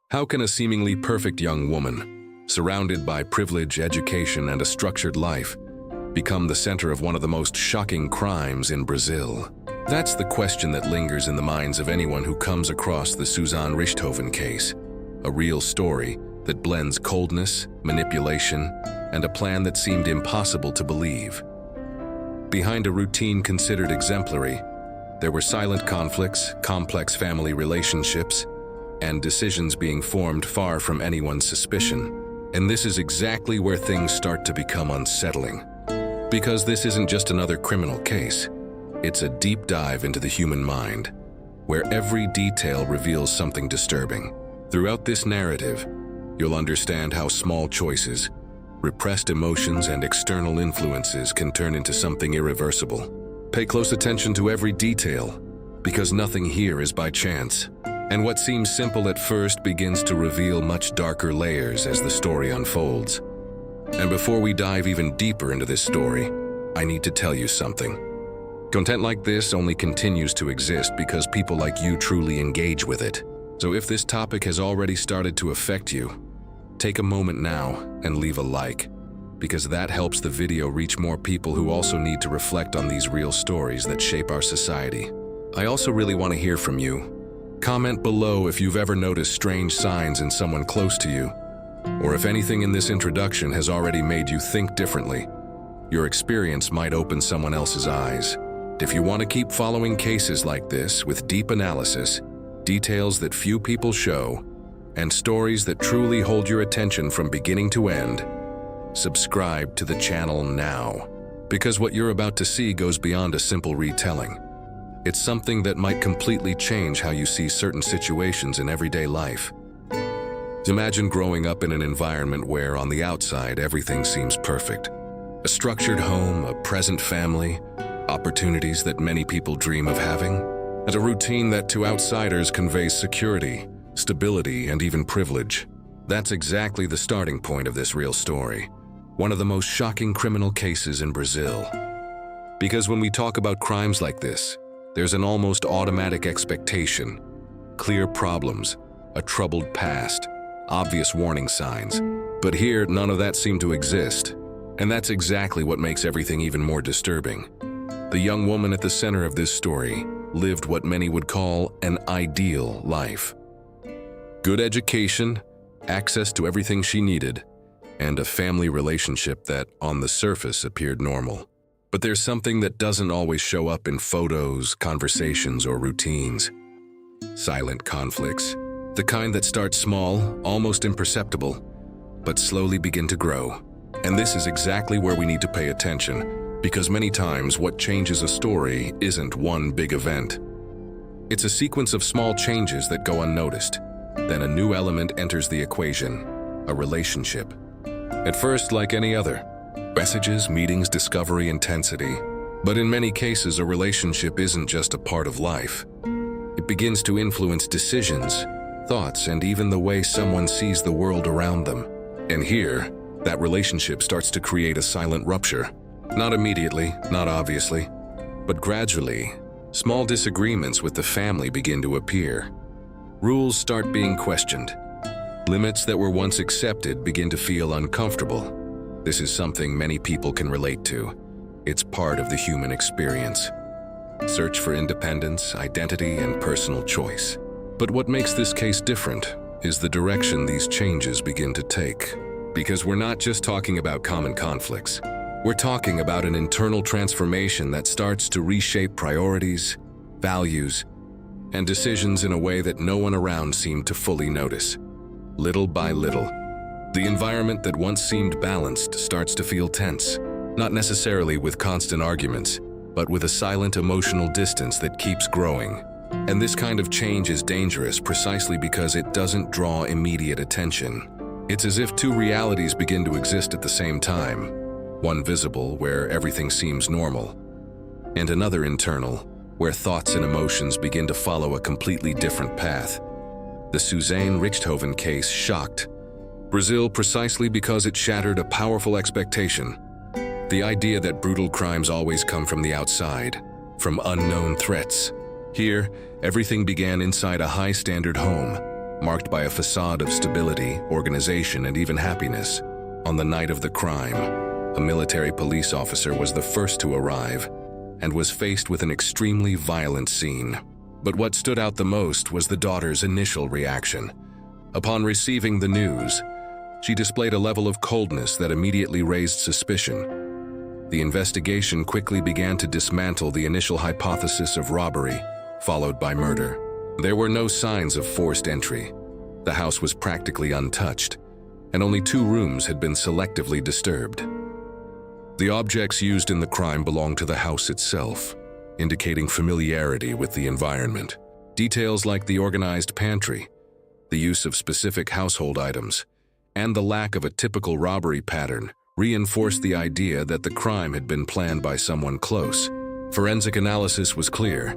How can a seemingly perfect young woman, surrounded by privilege, education, and a structured life, become the center of one of the most shocking crimes in Brazil? That's the question that lingers in the minds of anyone who comes across the Suzane Richthofen case, a real story that blends coldness, manipulation, and a plan that seemed impossible to believe. Behind a routine considered exemplary, there were silent conflicts, complex family relationships, and decisions being formed far from anyone's suspicion. And this is exactly where things start to become unsettling. Because this isn't just another criminal case, it's a deep dive into the human mind, where every detail reveals something disturbing. Throughout this narrative, you'll understand how small choices, repressed emotions, and external influences can turn into something irreversible. Pay close attention to every detail, because nothing here is by chance. And what seems simple at first begins to reveal much darker layers as the story unfolds. And before we dive even deeper into this story, I need to tell you something. Content like this only continues to exist because people like you truly engage with it. So if this topic has already started to affect you, take a moment now and leave a like, because that helps the video reach more people who also need to reflect on these real stories that shape our society. I also really want to hear from you. Comment below if you've ever noticed strange signs in someone close to you, or if anything in this introduction has already made you think differently. Your experience might open someone else's eyes. If you want to keep following cases like this with deep analysis, details that few people show, and stories that truly hold your attention from beginning to end, subscribe to the channel now. Because what you're about to see goes beyond a simple retelling. It's something that might completely change how you see certain situations in everyday life. Imagine growing up in an environment where, on the outside, everything seems perfect. A structured home, a present family, opportunities that many people dream of having, and a routine that to outsiders conveys security, stability, and even privilege. That's exactly the starting point of this real story, one of the most shocking criminal cases in Brazil. Because when we talk about crimes like this, there's an almost automatic expectation, clear problems, a troubled past, obvious warning signs. But here, none of that seemed to exist. And that's exactly what makes everything even more disturbing. The young woman at the center of this story lived what many would call an ideal life. Good education, access to everything she needed, and a family relationship that, on the surface, appeared normal. But there's something that doesn't always show up in photos, conversations, or routines. Silent conflicts, the kind that start small, almost imperceptible, but slowly begin to grow. And this is exactly where we need to pay attention, because many times what changes a story isn't one big event. It's a sequence of small changes that go unnoticed. Then a new element enters the equation, a relationship. At first, like any other, messages, meetings, discovery, intensity. But in many cases, a relationship isn't just a part of life. It begins to influence decisions, thoughts, and even the way someone sees the world around them. And here, that relationship starts to create a silent rupture. Not immediately, not obviously, but gradually, small disagreements with the family begin to appear. Rules start being questioned. Limits that were once accepted begin to feel uncomfortable. This is something many people can relate to. It's part of the human experience. Search for independence, identity, and personal choice. But what makes this case different is the direction these changes begin to take. Because we're not just talking about common conflicts. We're talking about an internal transformation that starts to reshape priorities, values, and decisions in a way that no one around seemed to fully notice. Little by little, the environment that once seemed balanced starts to feel tense, not necessarily with constant arguments, but with a silent emotional distance that keeps growing. And this kind of change is dangerous precisely because it doesn't draw immediate attention. It's as if two realities begin to exist at the same time, one visible, where everything seems normal, and another internal, where thoughts and emotions begin to follow a completely different path. The Suzane Richthofen case shocked Brazil precisely because it shattered a powerful expectation. The idea that brutal crimes always come from the outside, from unknown threats. Here, everything began inside a high-standard home, marked by a facade of stability, organization, and even happiness. On the night of the crime, a military police officer was the first to arrive and was faced with an extremely violent scene. But what stood out the most was the daughter's initial reaction. Upon receiving the news, she displayed a level of coldness that immediately raised suspicion. The investigation quickly began to dismantle the initial hypothesis of robbery, followed by murder. There were no signs of forced entry. The house was practically untouched, and only 2 rooms had been selectively disturbed. The objects used in the crime belonged to the house itself, indicating familiarity with the environment. Details like the organized pantry, the use of specific household items, and the lack of a typical robbery pattern reinforced the idea that the crime had been planned by someone close. Forensic analysis was clear.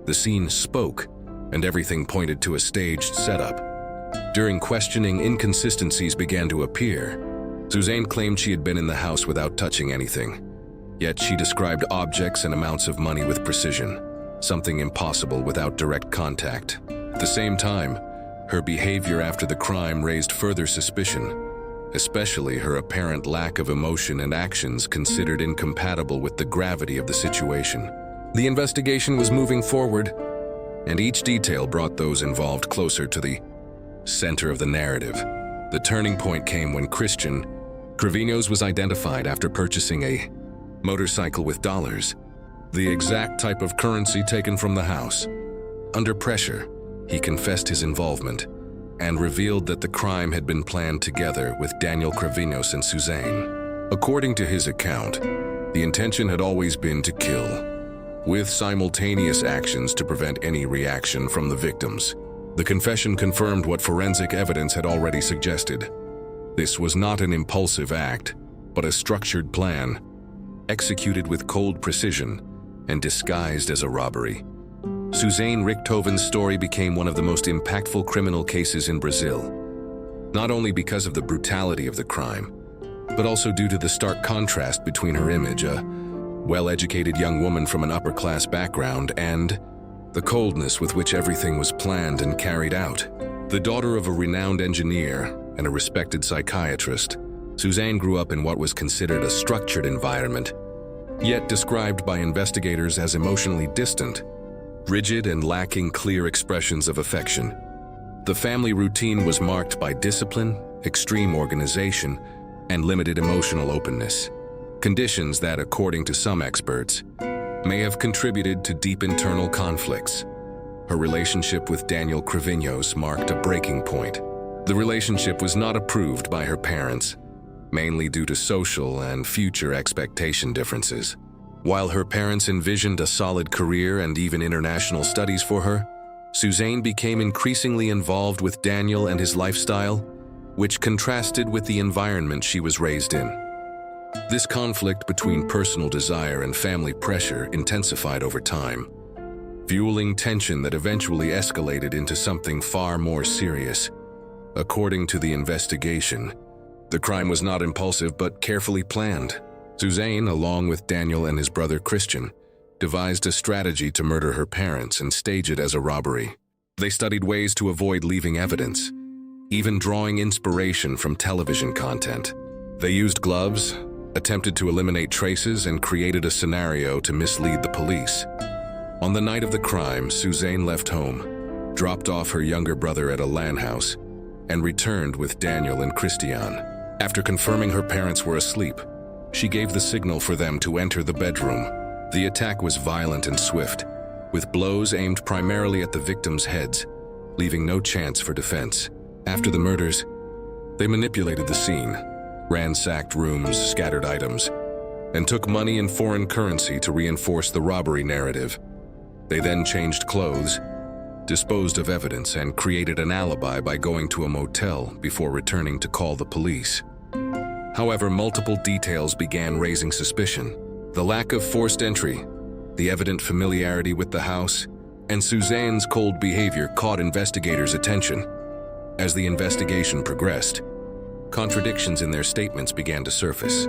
The scene spoke, and everything pointed to a staged setup. During questioning, inconsistencies began to appear. Suzane claimed she had been in the house without touching anything, yet she described objects and amounts of money with precision, something impossible without direct contact. At the same time, her behavior after the crime raised further suspicion, especially her apparent lack of emotion and actions considered incompatible with the gravity of the situation. The investigation was moving forward, and each detail brought those involved closer to the center of the narrative. The turning point came when Christian Crivinos was identified after purchasing a motorcycle with dollars, the exact type of currency taken from the house. Under pressure, he confessed his involvement and revealed that the crime had been planned together with Daniel Crivinos and Suzane. According to his account, the intention had always been to kill, with simultaneous actions to prevent any reaction from the victims. The confession confirmed what forensic evidence had already suggested. This was not an impulsive act, but a structured plan, executed with cold precision and disguised as a robbery. Suzane Richthofen's story became one of the most impactful criminal cases in Brazil, not only because of the brutality of the crime, but also due to the stark contrast between her image, a well-educated young woman from an upper-class background, and the coldness with which everything was planned and carried out. The daughter of a renowned engineer and a respected psychiatrist, Suzane grew up in what was considered a structured environment, yet described by investigators as emotionally distant, rigid, and lacking clear expressions of affection. The family routine was marked by discipline, extreme organization, and limited emotional openness, conditions that, according to some experts, may have contributed to deep internal conflicts. Her relationship with Daniel Crivinos marked a breaking point. The relationship was not approved by her parents, mainly due to social and future expectation differences. While her parents envisioned a solid career and even international studies for her, Suzane became increasingly involved with Daniel and his lifestyle, which contrasted with the environment she was raised in. This conflict between personal desire and family pressure intensified over time, fueling tension that eventually escalated into something far more serious. According to the investigation, the crime was not impulsive but carefully planned. Suzane, along with Daniel and his brother Christian, devised a strategy to murder her parents and stage it as a robbery. They studied ways to avoid leaving evidence, even drawing inspiration from television content. They used gloves, attempted to eliminate traces, and created a scenario to mislead the police. On the night of the crime, Suzane left home, dropped off her younger brother at a LAN house, and returned with Daniel and Christian. After confirming her parents were asleep, she gave the signal for them to enter the bedroom. The attack was violent and swift, with blows aimed primarily at the victims' heads, leaving no chance for defense. After the murders, they manipulated the scene, ransacked rooms, scattered items, and took money and foreign currency to reinforce the robbery narrative. They then changed clothes, disposed of evidence, and created an alibi by going to a motel before returning to call the police. However, multiple details began raising suspicion. The lack of forced entry, the evident familiarity with the house, and Suzane's cold behavior caught investigators' attention. As the investigation progressed, contradictions in their statements began to surface.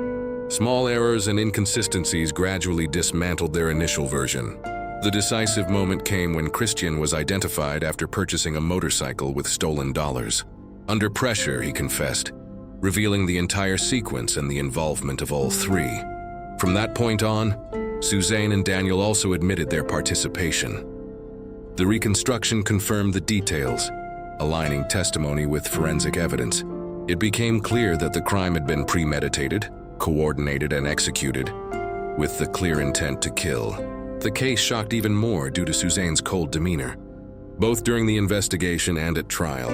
Small errors and inconsistencies gradually dismantled their initial version. The decisive moment came when Christian was identified after purchasing a motorcycle with stolen dollars. Under pressure, he confessed, revealing the entire sequence and the involvement of all three. From that point on, Suzane and Daniel also admitted their participation. The reconstruction confirmed the details, aligning testimony with forensic evidence. It became clear that the crime had been premeditated, coordinated, and executed, with the clear intent to kill. The case shocked even more due to Suzane's cold demeanor, both during the investigation and at trial,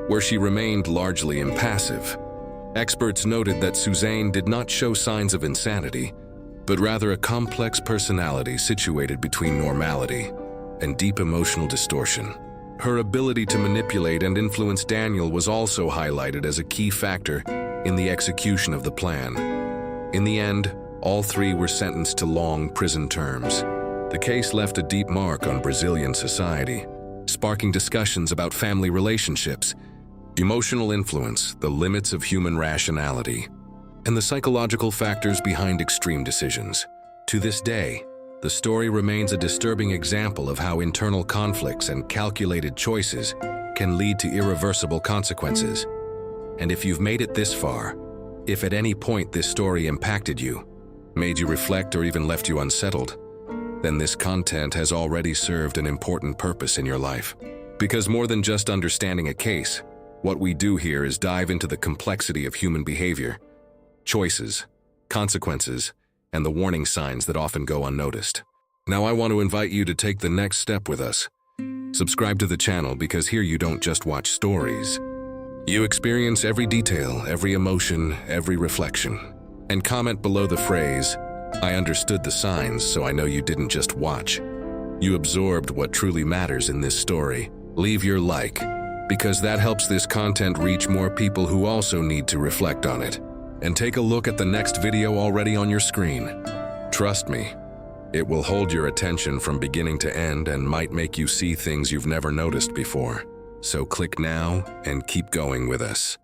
where she remained largely impassive. Experts noted that Suzane did not show signs of insanity, but rather a complex personality situated between normality and deep emotional distortion. Her ability to manipulate and influence Daniel was also highlighted as a key factor in the execution of the plan. In the end, all three were sentenced to long prison terms. The case left a deep mark on Brazilian society, sparking discussions about family relationships, emotional influence, the limits of human rationality, and the psychological factors behind extreme decisions. To this day, the story remains a disturbing example of how internal conflicts and calculated choices can lead to irreversible consequences. And if you've made it this far, if at any point this story impacted you, made you reflect, or even left you unsettled, then this content has already served an important purpose in your life. Because more than just understanding a case, what we do here is dive into the complexity of human behavior, choices, consequences, and the warning signs that often go unnoticed. Now I want to invite you to take the next step with us. Subscribe to the channel, because here you don't just watch stories. You experience every detail, every emotion, every reflection. And comment below the phrase, "I understood the signs, so I know you didn't just watch." You absorbed what truly matters in this story. Leave your like, because that helps this content reach more people who also need to reflect on it. And take a look at the next video already on your screen. Trust me, it will hold your attention from beginning to end and might make you see things you've never noticed before. So click now and keep going with us.